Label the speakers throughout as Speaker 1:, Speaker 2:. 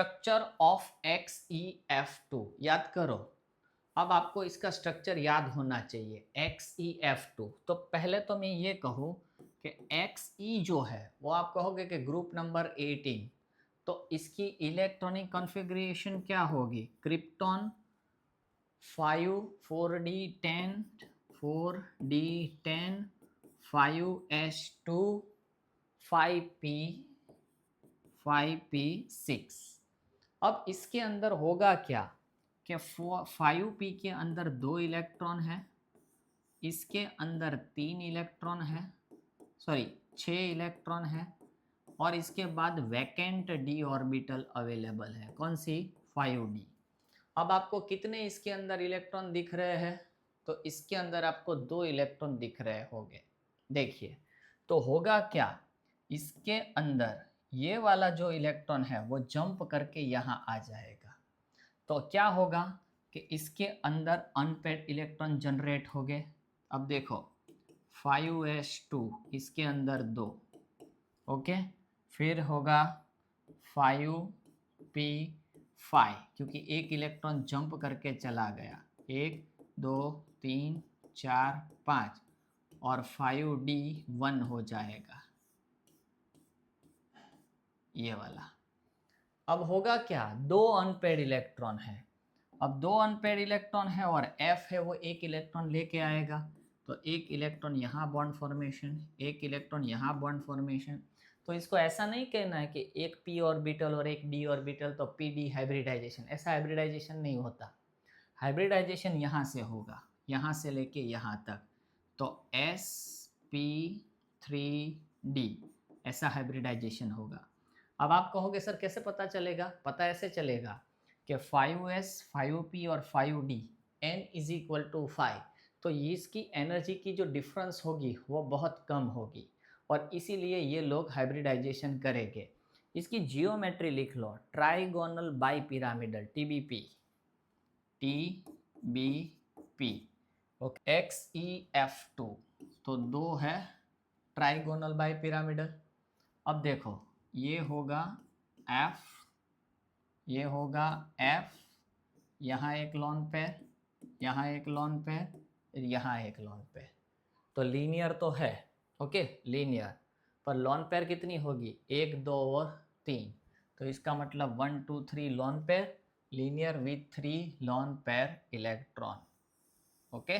Speaker 1: Structure of XeF2 याद करो। अब आपको इसका स्ट्रक्चर याद होना चाहिए XeF2। तो पहले तो मैं ये कहूँ कि Xe जो है वो आप कहोगे कि ग्रुप नंबर 18, तो इसकी इलेक्ट्रॉनिक कॉन्फ़िगरेशन क्या होगी? Krypton 5 4d10 4d10 5s2 5p 5p6। अब इसके अंदर होगा क्या कि 5p के अंदर 2 इलेक्ट्रॉन है, इसके अंदर 3 इलेक्ट्रॉन है, सॉरी 6 इलेक्ट्रॉन है, और इसके बाद वैकेंट d ऑर्बिटल अवेलेबल है। कौन सी? 5d। अब आपको कितने इसके अंदर इलेक्ट्रॉन दिख रहे हैं? तो इसके अंदर आपको 2 इलेक्ट्रॉन दिख रहे होंगे। देखिए, तो होगा क्या, इसके अंदर ये वाला जो इलेक्ट्रॉन है वो जंप करके यहाँ आ जाएगा। तो क्या होगा कि इसके अंदर अनपेड इलेक्ट्रॉन जनरेट हो गए। अब देखो 5s2, इसके अंदर 2, ओके, फिर होगा 5p5, क्योंकि एक इलेक्ट्रॉन जंप करके चला गया, 1 2 3 4 5, और 5d1 हो जाएगा ये वाला। अब होगा क्या, 2 अनपेड इलेक्ट्रॉन है। अब 2 अनपेड इलेक्ट्रॉन है और F है वो एक इलेक्ट्रॉन लेके आएगा, तो एक इलेक्ट्रॉन यहाँ बॉन्ड फॉर्मेशन, एक इलेक्ट्रॉन यहाँ बॉन्ड फॉर्मेशन। तो इसको ऐसा नहीं कहना है कि एक p ऑर्बिटल और एक d ऑर्बिटल तो pd हाइब्रिडाइजेशन, ऐसा हाइब्रिडाइजेशन नहीं होता। हाइब्रिडाइजेशन यहाँ से होगा, यहाँ से लेके यहाँ तक, तो sp3d ऐसा हाइब्रिडाइजेशन होगा। अब आप कहोगे सर कैसे पता चलेगा? पता ऐसे चलेगा कि 5s 5p और 5d n is equal to 5, तो इसकी एनर्जी की जो डिफरेंस होगी वो बहुत कम होगी, और इसीलिए ये लोग हाइब्रिडाइजेशन करेंगे। इसकी जियोमेट्री लिख लो, trigonal bipyramidal TBP, TBP, okay. XeF2 तो 2 है ट्राइगोनल बाई पिरामिडल। अब देखो ये होगा F, ये होगा F, यहाँ एक लॉन पेयर, यहाँ एक लॉन पेयर, यहाँ एक लॉन पेयर। तो लीनियर तो है, ओके, लीनियर, पर लॉन पेयर कितनी होगी? 1 2 और 3, तो इसका मतलब 1 2 3 lone pair, linear with 3 lone pair electron, okay,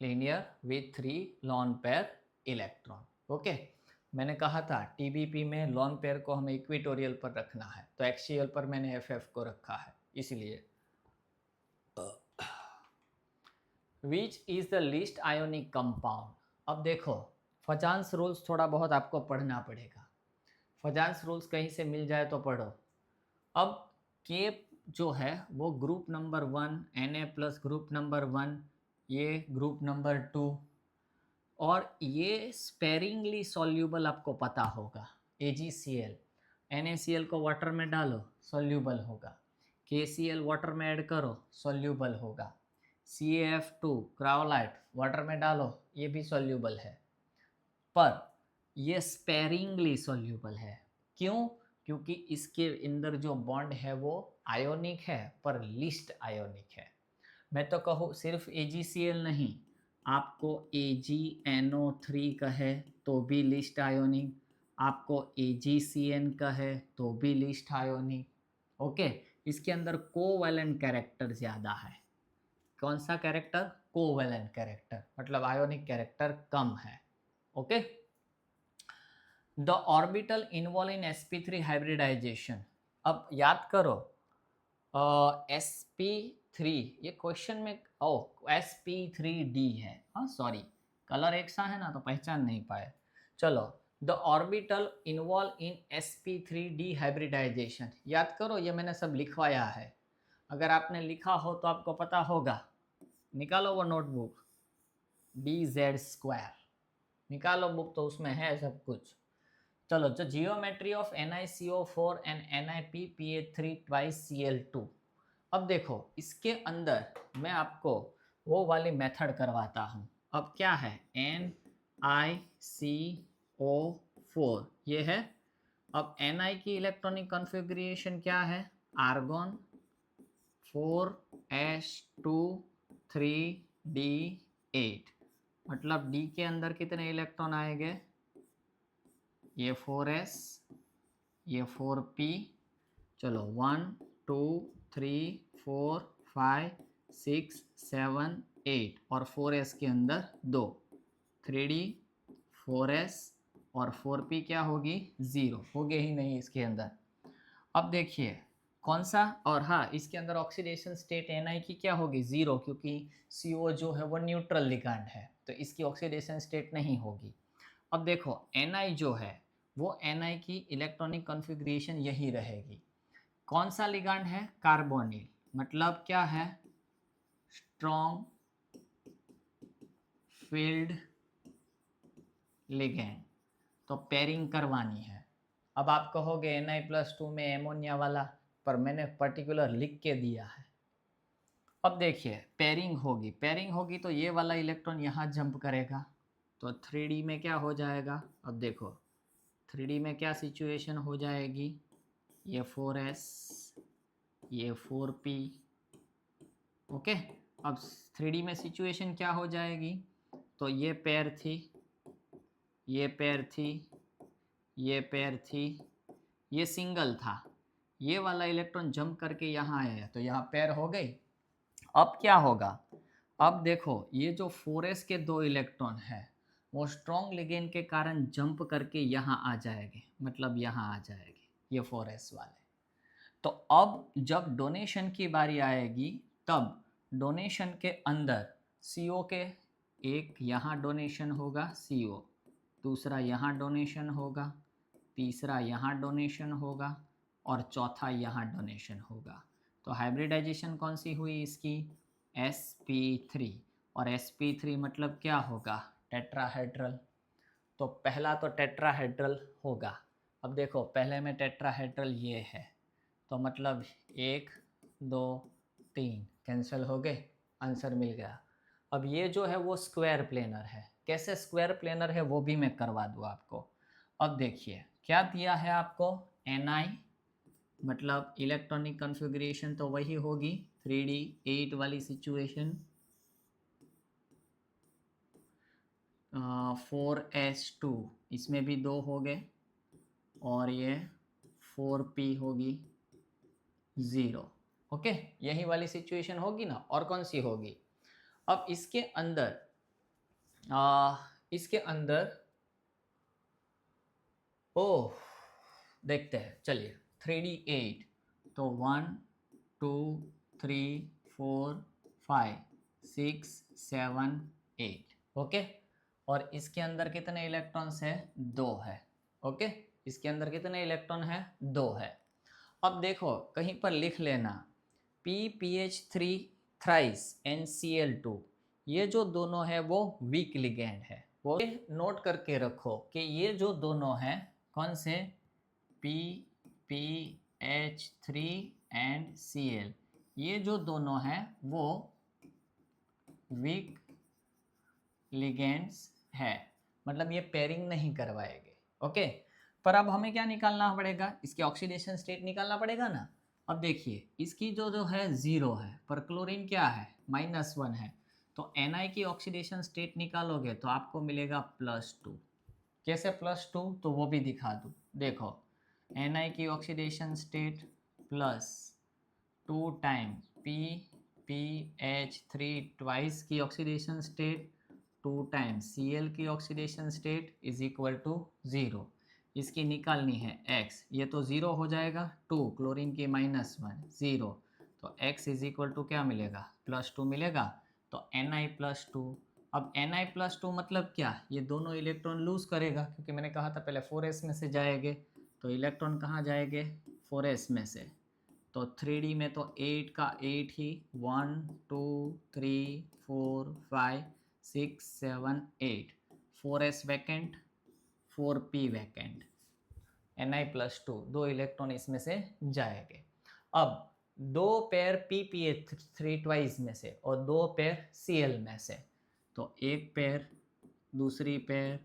Speaker 1: linear with 3 lone pair electron, okay. मैंने कहा था TBP में लॉन पेयर को हमें इक्वेटोरियल पर रखना है, तो एक्सियल पर मैंने FF को रखा है इसलिए। Which is the least ionic compound. अब देखो फजांस रूल्स थोड़ा बहुत आपको पढ़ना पड़ेगा, फजांस रूल्स कहीं से मिल जाए तो पढ़ो। अब के जो है वो group number 1 Na plus group number 1, ये ग्रुप नंबर 2, और ये स्पेरिंगली सॉल्यूबल आपको पता होगा, AgCl, NaCl को वाटर में डालो सॉल्यूबल होगा, KCl वाटर में ऐड करो सॉल्यूबल होगा, CaF2 क्रायोलाइट वाटर में डालो ये भी सॉल्यूबल है, पर ये स्पेरिंगली सॉल्यूबल है। क्यों? क्योंकि इसके अंदर जो बॉन्ड है वो आयोनिक है पर लिस्ट आयोनिक है। मैं तो कहूँ सिर्फ AgCl नहीं, आपको AgNO3 कहे तो भी लिस्ट आयोनिक, आपको AgCN कहे तो भी लिस्ट आयोनिक, ओके। इसके अंदर कोवैलेंट कैरेक्टर ज़्यादा है। कौन सा कैरेक्टर? कोवैलेंट कैरेक्टर, मतलब आयोनिक कैरेक्टर कम है, okay. The orbital involve in sp3 hybridisation. अब याद करो sp3, ये क्वेश्चन में sp3d है, हाँ सॉरी कलर एक सा है ना तो पहचान नहीं पाए। चलो, the orbital involve in sp3d hybridisation, याद करो ये मैंने सब लिखवाया है, अगर आपने लिखा हो तो आपको पता होगा। निकालो वो नोटबुक, dz2 निकालो बुक, तो उसमें है सब कुछ। चलो, जो geometry of NiCO4 and NiPPa3 twice Cl2। अब देखो इसके अंदर मैं आपको वो वाली मेथड करवाता हूँ। अब क्या है NiCO4, ये है अब Ni की इलेक्ट्रॉनिक कॉन्फ़िगरेशन क्या है? आर्गॉन 4s2 3d8, मतलब D के अंदर कितने इलेक्ट्रॉन आएंगे? ये 4s, ये 4p, चलो 1 2 3 4 5 6 7 8 और 4s के अंदर 2, 3d 4s और 4p क्या होगी? 0 होगे ही नहीं इसके अंदर। अब देखिए कौन सा, और हाँ इसके अंदर ऑक्सीडेशन स्टेट Na की क्या होगी? 0, क्योंकि CO जो है वो न्यूट्रल लिगैंड है, तो इसकी ऑक्सीडेशन स्टेट नहीं होगी। अब देखो Na जो है वो Na की इलेक्ट्रॉनिक कॉन्फ़िगरेशन यही रहेगी। कौन सा लिगैंड है? कार्बोनिल, मतलब क्या है? स्ट्रॉन्ग फील्ड लिगैंड, तो पेयरिंग करवानी है। अब आप कहोगे Na+2 में एमोनिया वाला, पर मैंने पर्टिकुलर लिख के दिया है। अब देखिए पेयरिंग होगी तो ये वाला इलेक्ट्रॉन यहाँ जंप करेगा, तो 3D में क्या हो जाएगा? अब देखो 3D में क्या सिचुएशन हो जाएगी? ये 4s, ये 4p, ओके। अब 3D में सिचुएशन क्या हो जाएगी? तो ये पेयर थी, ये पेयर थी, ये पेयर थी, ये सिंगल था, ये वाला इलेक्ट्रॉन जंप करके यहाँ आया तो यहाँ पेयर हो गई। अब क्या होगा? अब देखो ये जो 4s के 2 इलेक्ट्रॉन है वो स्ट्रॉन्ग लिगेंड के कारण जंप करके यहाँ आ जाएंगे, मतलब यहाँ आ जाएंगे ये 4s वाले। तो अब जब डोनेशन की बारी आएगी तब डोनेशन के अंदर CO के एक यहाँ डोनेशन होगा CO, दूसरा यहाँ डोनेशन होगा, तीसरा यहाँ डोनेशन होगा और चौथा यहाँ डोनेशन होगा। तो हाइब्रिडाइजेशन कौन सी हुई इसकी? sp3, और sp3 मतलब क्या होगा? टेट्राहेड्रल। तो पहला तो टेट्राहेड्रल होगा। अब देखो पहले में टेट्राहेड्रल ये है, तो मतलब 1 2 3 कैंसिल हो गए, आंसर मिल गया। अब ये जो है वो स्क्वायर प्लेनर है। कैसे स्क्वायर प्लेनर है वो भी मैं करवा दूँ आपको। अब देखिए क्या दिया है आपको? Ni, मतलब इलेक्ट्रॉनिक कॉन्फ़िगरेशन तो वही होगी 3d8 वाली सिचुएशन, 4s2, इसमें भी 2 हो गए, और ये 4p होगी 0, ओके। यही वाली सिचुएशन होगी ना, और कौन सी होगी? अब इसके अंदर ओह देखते हैं, चलिए 3d8, तो 1 2 3 4 5 6 7 8, ओके। और इसके अंदर कितने इलेक्ट्रॉन्स है? 2 है, ओके। इसके अंदर कितने इलेक्ट्रॉन है? 2 है। अब देखो कहीं पर लिख लेना PPH3 थ्राइस NCl2, ये जो दोनों है वो वीक लिगैंड है। वो नोट करके रखो कि ये जो दोनों हैं कौन से? PPH3 एंड Cl, ये जो दोनों हैं वो वीक लिगेंड्स है, मतलब ये पेयरिंग नहीं करवाएंगे, ओके। पर अब हमें क्या निकालना पड़ेगा? इसके ऑक्सीडेशन स्टेट निकालना पड़ेगा ना। अब देखिए इसकी जो है 0 है, पर क्लोरीन क्या है? -1 है, तो Na की ऑक्सीडेशन स्टेट निकालोगे तो आपको मिलेगा +2। कैसे +2? तो वो भी दिखा दूँ, देखो Na की oxidation state +2 time PPH3 twice की ऑक्सीडेशन स्टेट 2 टाइम Cl की oxidation state is equal to 0। इसकी निकालनी है x, ये तो 0 हो जाएगा, 2 क्लोरीन की -1 0, तो x इज इक्वल टू क्या मिलेगा? +2 मिलेगा, तो Na+2। अब Na+2 मतलब क्या? ये दोनों इलेक्ट्रॉन लूज करेगा, क्योंकि मैंने कहा था पहले 4s में से जाएंगे, तो इलेक्ट्रॉन कहाँ जाएंगे? 4s में से। तो 3D में तो 8 का 8 ही, 1 2 3 4 5 6 7 8, 4s vacant 4p vacant, Ni+2, 2 electron इसमें से जाएंगे। अब 2 पेयर PPH3 ट्वाइस में से और 2 पेयर Cl में से, तो एक पेयर, दूसरी पेयर,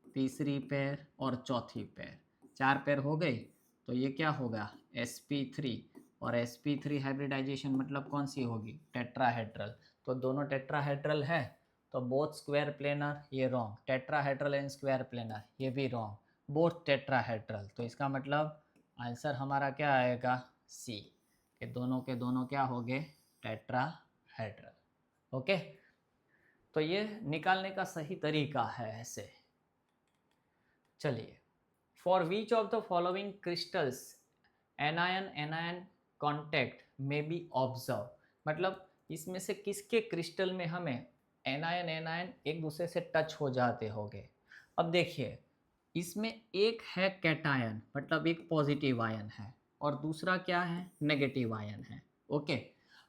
Speaker 1: तीसरी पेयर और चौथी पेयर, 4 पेयर हो गई, तो ये क्या होगा sp3, और sp3 हाइब्रिडाइजेशन मतलब कौन सी होगी, टेट्राहेड्रल। तो दोनों टेट्राहेड्रल है, तो बोथ स्क्वायर प्लेनर, ये wrong, tetrahedral and square planar ये भी रॉन्ग, बोथ टेट्राहेड्रल। तो इसका मतलब आंसर हमारा क्या आएगा, सी, कि दोनों के दोनों क्या हो गए, टेट्राहेड्रल। ओके, तो ये निकालने का सही तरीका है ऐसे। चलिए, for which of the following crystals anion anion contact में बी ऑब्जर्व, मतलब इसमें से किसके क्रिस्टल में हमें एनायन एनायन एक दूसरे से टच हो जाते होंगे। अब देखिए, इसमें एक है कैटायन, मतलब एक पॉजिटिव आयन है, और दूसरा क्या है, नेगेटिव आयन है। ओके,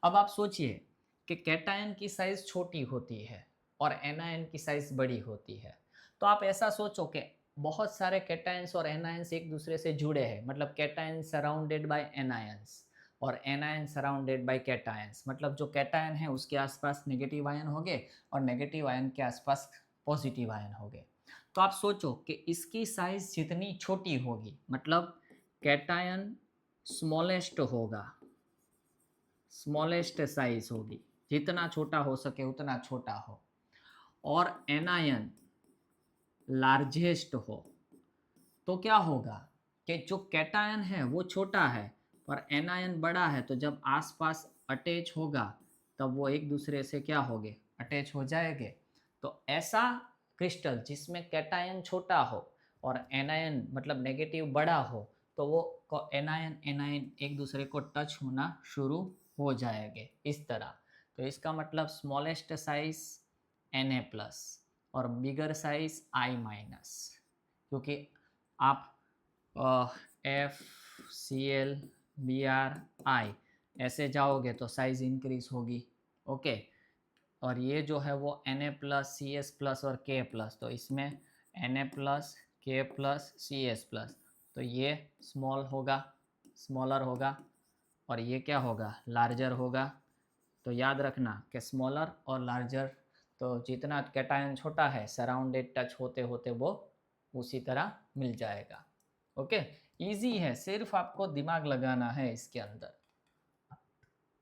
Speaker 1: अब आप सोचिए कि कैटायन की साइज छोटी होती है और एनायन की साइज बड़ी होती है। तो आप ऐसा सोचो कि बहुत सारे कैटायंस और एनायंस एक दूसरे से जुड़े हैं, मतलब कैटायन सराउंडेड बाय एनायंस और एनायन सराउंडेड बाय कैटायंस, मतलब जो कैटायन है उसके आसपास नेगेटिव आयन हो गए और नेगेटिव आयन के आसपास पॉजिटिव आयन हो गए। तो आप सोचो कि इसकी साइज जितनी छोटी होगी, मतलब कैटायन स्मॉलेस्ट होगा, स्मॉलेस्ट साइज होगी, जितना छोटा हो सके उतना छोटा हो, और एनायन लार्जेस्ट हो, तो क्या होगा कि जो कैटायन है वो छोटा है और एनायन बड़ा है, तो जब आसपास अटैच होगा तब वो एक दूसरे से क्या होंगे, अटैच हो जाएंगे। तो ऐसा क्रिस्टल जिसमें कैटायन छोटा हो और एनायन मतलब नेगेटिव बड़ा हो, तो वो एनायन एनायन एक दूसरे को टच होना शुरू हो जाएंगे इस तरह। तो इसका मतलब स्मॉलेस्ट साइज Na+ और बिगर साइज I-, क्योंकि आप FCl Br ऐसे जाओगे तो साइज इंक्रीज होगी। ओके, और ये जो है वो Na+, Cs+ और K+, तो इसमें Na+, K+, Cs+, तो ये स्मॉल होगा, स्मॉलर होगा, और ये क्या होगा, लार्जर होगा। तो याद रखना कि स्मॉलर और लार्जर, तो जितना कैटायन छोटा है सराउंडेड टच होते होते वो उसी तरह मिल जाएगा। ओके, इजी है, सिर्फ आपको दिमाग लगाना है इसके अंदर।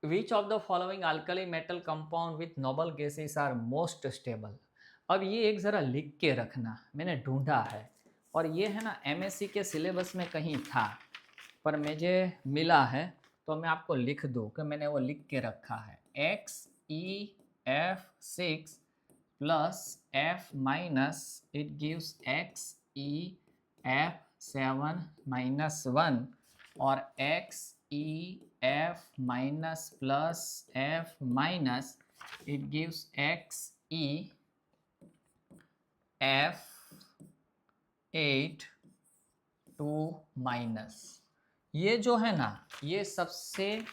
Speaker 1: Which of the following alkali metal compound with noble gases are most stable. अब ये एक ज़रा लिख के रखना, मैंने ढूंढा है, और ये है ना MSc के सिलेबस में कहीं था पर मुझे मिला है, तो मैं आपको लिख दूँ कि मैंने वो लिख के रखा है। XeF6 plus F minus, it gives XeF7 minus 1, और XeF minus plus F minus, it gives XeF8 2 minus। ये जो है ना, ये सबसे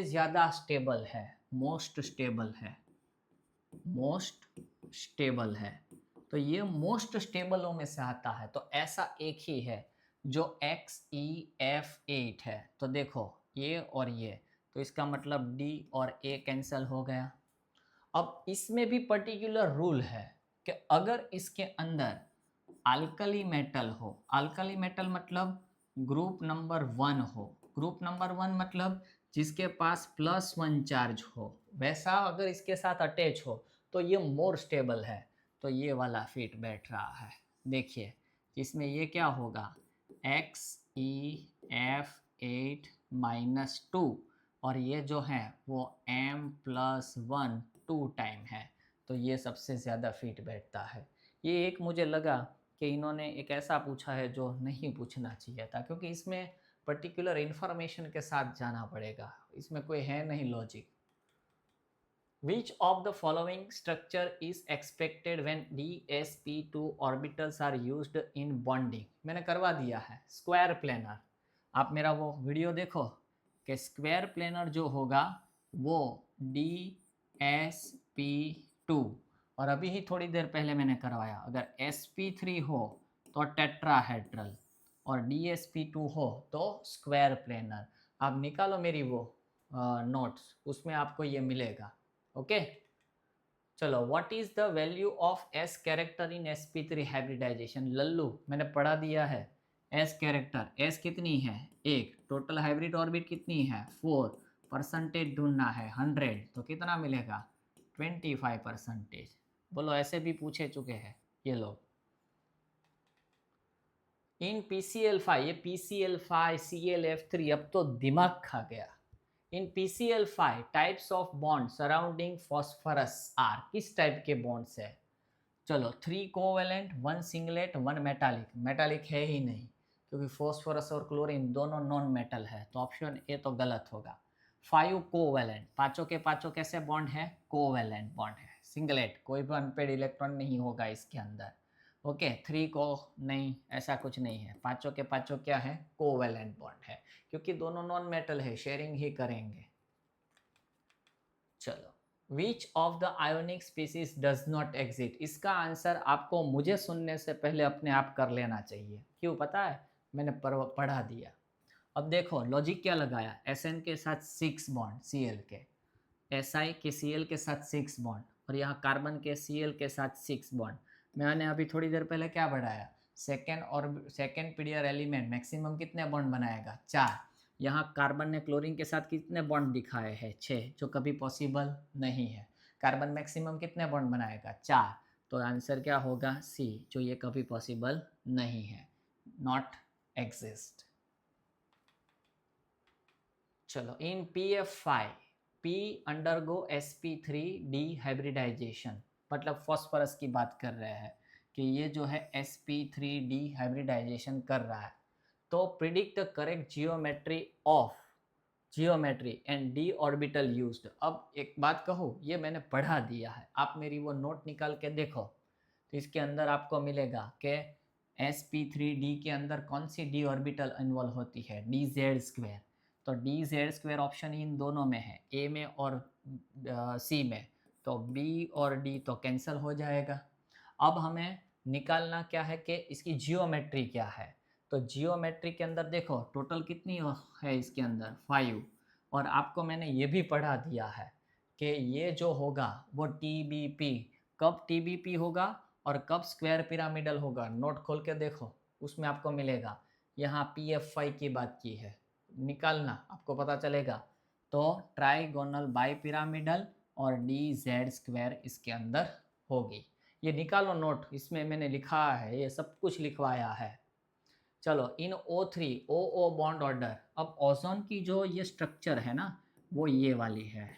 Speaker 1: ज़्यादा स्टेबल है, मोस्ट स्टेबल है, मोस्ट स्टेबल है। तो ये मोस्ट स्टेबलों में से आता है। तो ऐसा एक ही है जो XeF8 है। तो देखो ये और ये, तो इसका मतलब D और A कैंसिल हो गया। अब इसमें भी पर्टिकुलर रूल है कि अगर इसके अंदर अल्कली मेटल हो, अल्कली मेटल मतलब ग्रुप नंबर 1 हो, ग्रुप नंबर 1 मतलब जिसके पास +1 चार्ज हो, वैसा अगर इसके साथ अटैच हो तो ये मोर स्टेबल है। तो ये वाला फिट बैठ रहा है। देखिए इसमें ये क्या होगा, XeF8 -2, और ये जो है वो M+1 2 टाइम है। तो ये सबसे ज़्यादा फिट बैठता है। ये एक मुझे लगा कि इन्होंने एक ऐसा पूछा है जो नहीं पूछना चाहिए था, क्योंकि इसमें पर्टिकुलर इन्फॉर्मेशन के साथ जाना पड़ेगा, इसमें कोई है नहीं logic. Which of the following structure is expected when DsP2 orbitals are used in bonding? मैंने करवा दिया है, स्क्वायर प्लेनर। आप मेरा वो वीडियो देखो कि स्क्वायर प्लेनर जो होगा वो DsP2, और अभी ही थोड़ी देर पहले मैंने करवाया, अगर sp3 हो तो टेट्राहेड्रल और DsP2 हो तो स्क्वायर प्लेनर। आप निकालो मेरी वो नोट्स, उसमें आपको ये मिलेगा। ओके, चलो, what is the value of S character in sp3 hybridisation. लल्लू मैंने पढ़ा दिया है एस कैरेक्टर, एस कितनी है 1, टोटल हाइब्रिड ऑर्बिट कितनी है 4, परसेंटेज ढूंढना है 100, तो कितना मिलेगा 25%। बोलो ऐसे भी पूछे चुके हैं ये लोग। इन PCl5, ये PCl5 ClF3 अब तो दिमाग खा गया। In PCl5 types of bond surrounding phosphorus are, किस टाइप के बॉन्ड्स है? चलो 3 कोवेलेंट, 1 सिंगलेट, 1 मेटालिक, मेटालिक है ही नहीं क्योंकि फॉस्फोरस और क्लोरीन दोनों नॉन मेटल है, तो ऑप्शन ए तो गलत होगा। 5 कोवेलेंट, पांचों के पांचों कैसे बॉन्ड है? कोवेलेंट बॉन्ड है। सिंगलेट, कोई भी अनपेड इलेक्ट्रॉन नहीं होगा इसके अंदर। ओके 3 को नहीं, ऐसा कुछ नहीं है, पांचों के पांचों क्या है? कोवेलेंट बॉन्ड है, क्योंकि दोनों नॉन मेटल है, शेयरिंग ही करेंगे। चलो, विच of the ionic species does not exit, इसका आंसर आपको मुझे सुनने से पहले अपने आप कर लेना चाहिए। क्यों पता है? मैंने पढ़ा दिया। अब देखो लॉजिक क्या लगाया, SN के साथ 6 बॉन्ड Cl के, SI के Cl के साथ 6 बॉन्ड, और यहाँ कार्बन के Cl के साथ 6 बॉन्ड। मैंने अभी थोड़ी देर पहले क्या बढ़ाया, सेकेंड पीरियड एलिमेंट मैक्सिमम कितने बॉन्ड बनाएगा? 4। यहाँ कार्बन ने क्लोरीन के साथ कितने बॉन्ड दिखाए हैं? 6, जो कभी पॉसिबल नहीं है। कार्बन मैक्सिमम कितने बॉन्ड बनाएगा? 4। तो आंसर क्या होगा? सी, जो ये कभी पॉसिबल नहीं है, नॉट एग्जिस्ट। चलो, इन PF5 P अंडरगो sp3 डिहाइब्रिडाइजेशन, मतलब फॉस्फोरस की बात कर रहे हैं कि ये जो है sp3 डिहाइब्रिडाइजेशन कर रहा है। तो predict the correct geometry and D orbital used. अब एक बात कहूँ, ये मैंने पढ़ा दिया है, आप मेरी वो नोट निकाल के देखो, तो इसके अंदर आपको मिलेगा कि sp3d के अंदर कौन सी डी ऑर्बिटल इन्वॉल्व होती है? dz²। तो dz² ऑप्शन इन दोनों में है, ए में और सी में, तो बी और डी तो कैंसिल हो जाएगा। अब हमें निकालना क्या है कि इसकी जियोमेट्री क्या है। तो जियोमेट्री के अंदर देखो टोटल कितनी है इसके अंदर 5, और आपको मैंने ये भी पढ़ा दिया है कि ये जो होगा वो TBP, कब TBP होगा और कब स्क्वायर पिरामिडल होगा, नोट खोल के देखो, उसमें आपको मिलेगा। यहाँ PF5 की बात की है, निकालना आपको पता चलेगा। तो ट्राइगोनल बाई पिरामिडल और DZ² इसके अंदर होगी। ये निकालो नोट, इसमें मैंने लिखा है, ये सब कुछ लिखवाया है। चलो, इन O3 OO बॉन्ड ऑर्डर, अब ओजोन की जो ये स्ट्रक्चर है ना, वो ये वाली है।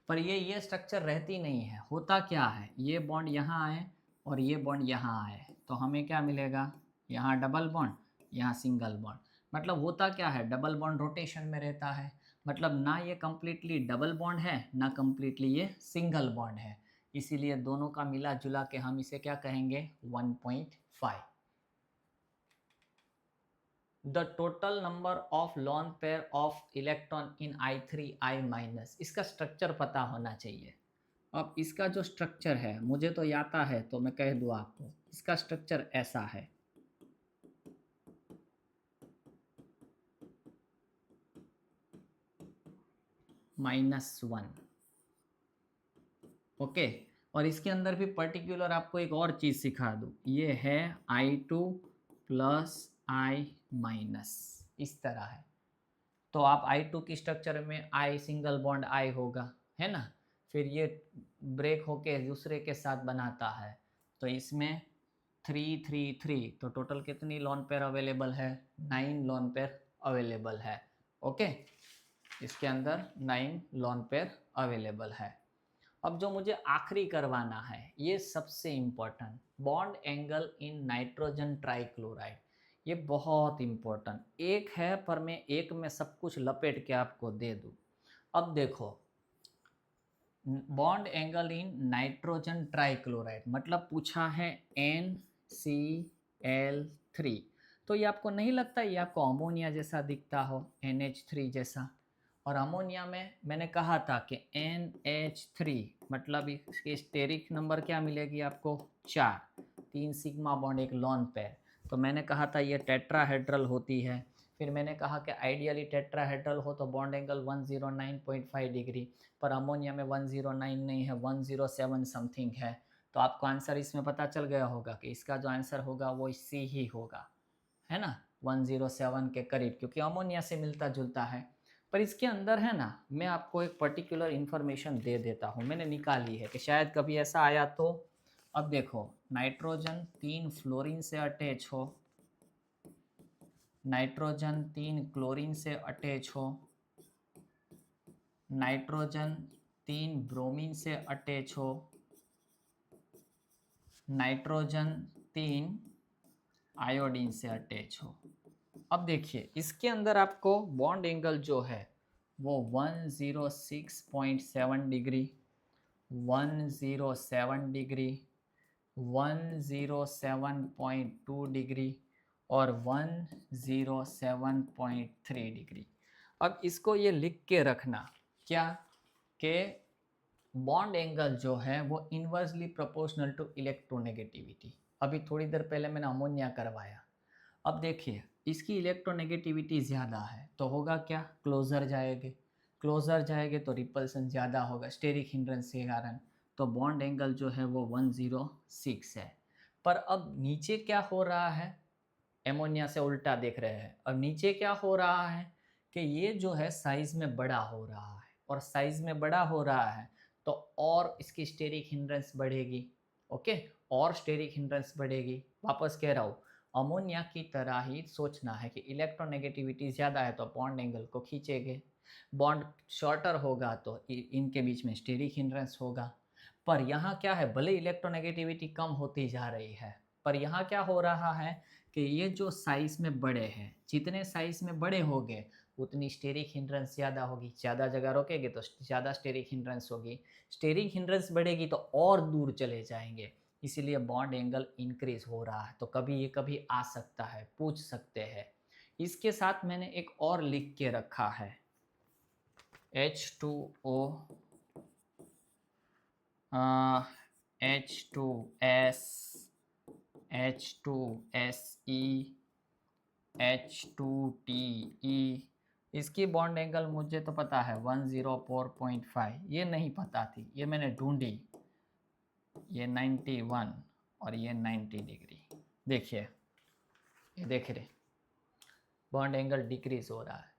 Speaker 1: पर ये स्ट्रक्चर रहती नहीं है, होता क्या है, ये बॉन्ड यहाँ आए और ये बॉन्ड यहाँ आए, तो हमें क्या मिलेगा? यहाँ डबल बॉन्ड, यहाँ सिंगल बॉन्ड। मतलब होता क्या है, डबल बॉन्ड रोटेशन में रहता है, मतलब ना ये कम्प्लीटली डबल बॉन्ड है ना कम्प्लीटली ये सिंगल बॉन्ड है, इसीलिए दोनों का मिला जुला के हम इसे क्या कहेंगे? 1.5। The total number of lone pair of electron in I3I-, इसका स्ट्रक्चर पता होना चाहिए। अब इसका जो स्ट्रक्चर है मुझे तो आता है, तो मैं कह दूँ आपको, इसका स्ट्रक्चर ऐसा है। -1, ओके। और इसके अंदर भी पर्टिकुलर आपको एक और चीज़ सिखा दूँ, ये है I2 + I-, इस तरह है। तो आप I2 की स्ट्रक्चर में I सिंगल बॉन्ड I होगा, है ना, फिर ये ब्रेक होके दूसरे के साथ बनाता है, तो इसमें 3 3 3, तो टोटल कितनी लॉन पेयर अवेलेबल है? 9 लॉन पेयर अवेलेबल है। ओके, इसके अंदर 9 लॉन पेयर अवेलेबल है। अब जो मुझे आखिरी करवाना है, ये सबसे important, bond angle in nitrogen trichloride, ये बहुत इम्पोर्टेंट एक है, पर मैं एक में सब कुछ लपेट के आपको दे दूँ। अब देखो, bond angle in nitrogen trichloride, मतलब पूछा है NCl3, तो ये आपको नहीं लगता ये आपको अमोनिया जैसा दिखता हो, NH3 जैसा? और अमोनिया में मैंने कहा था कि NH3 मतलब इसकी स्टेरिक नंबर क्या मिलेगी आपको? 4, 3 सिग्मा बॉन्ड, एक लॉन पेयर। तो मैंने कहा था ये टेट्राहेड्रल होती है। फिर मैंने कहा कि आइडियली टेट्राहेड्रल हो तो बॉन्ड एंगल 109.5 डिग्री, पर अमोनिया में 109 नहीं है, 107 समथिंग है। तो आपको आंसर इसमें पता चल गया होगा कि इसका जो आंसर होगा वो सी ही होगा, है ना, 107 के करीब, क्योंकि अमोनिया से मिलता जुलता है। पर इसके अंदर है ना, मैं आपको एक पर्टिकुलर इन्फॉर्मेशन दे देता हूँ, मैंने निकाली है कि शायद कभी ऐसा आया तो। अब देखो, नाइट्रोजन 3 फ्लोरीन से अटैच हो, नाइट्रोजन 3 क्लोरीन से अटैच हो, नाइट्रोजन 3 ब्रोमीन से अटैच हो, नाइट्रोजन 3 आयोडीन से अटैच हो। अब देखिए, इसके अंदर आपको बॉन्ड एंगल जो है वो 106.7 डिग्री, 107 डिग्री, 107.2 डिग्री और 107.3 डिग्री। अब इसको ये लिख के रखना क्या, कि बॉन्ड एंगल जो है वो इन्वर्सली प्रोपोर्शनल टू इलेक्ट्रोनेगेटिविटी। अभी थोड़ी देर पहले मैंने अमोनिया करवाया। अब देखिए, इसकी इलेक्ट्रोनेगेटिविटी ज़्यादा है तो होगा क्या, क्लोजर जाएंगे, क्लोजर जाएंगे तो रिपल्सन ज़्यादा होगा स्टेरिक हिंड्रेंस के कारण, तो बॉन्ड एंगल जो है वो 106 है। पर अब नीचे क्या हो रहा है, एमोनिया से उल्टा देख रहे हैं, अब नीचे क्या हो रहा है कि ये जो है साइज़ में बड़ा हो रहा है, और साइज़ में बड़ा हो रहा है तो और इसकी स्टेरिक हिंड्रेंस बढ़ेगी। ओके, और स्टेरिक हिंड्रेंस बढ़ेगी। वापस कह रहा हूँ, अमोनिया की तरह ही सोचना है कि इलेक्ट्रोनेगेटिविटी ज़्यादा है तो बॉन्ड एंगल को खींचेंगे, बॉन्ड शॉर्टर होगा तो इनके बीच में स्टेरिक हिंड्रेंस होगा। पर यहाँ क्या है, भले इलेक्ट्रोनेगेटिविटी कम होती जा रही है, पर यहाँ क्या हो रहा है कि ये जो साइज़ में बड़े हैं, जितने साइज़ में बड़े होंगे उतनी स्टेरिक हिंड्रेंस ज़्यादा होगी, ज़्यादा जगह रोकेंगे तो ज़्यादा स्टेरिक हिंड्रेंस होगी, स्टेरिक हिंड्रेंस बढ़ेगी तो और दूर चले जाएंगे, इसीलिए बॉन्ड एंगल इंक्रीज हो रहा है। तो कभी ये कभी आ सकता है, पूछ सकते हैं। इसके साथ मैंने एक और लिख के रखा है, H2O, H2S, H2SE, H2TE। इसकी बॉन्ड एंगल मुझे तो पता है 104.5, ये नहीं पता थी, ये मैंने ढूंढी, ये 91 और ये 90 डिग्री। देखिए, ये देख रहे, बॉन्ड एंगल डिक्रीज हो रहा है।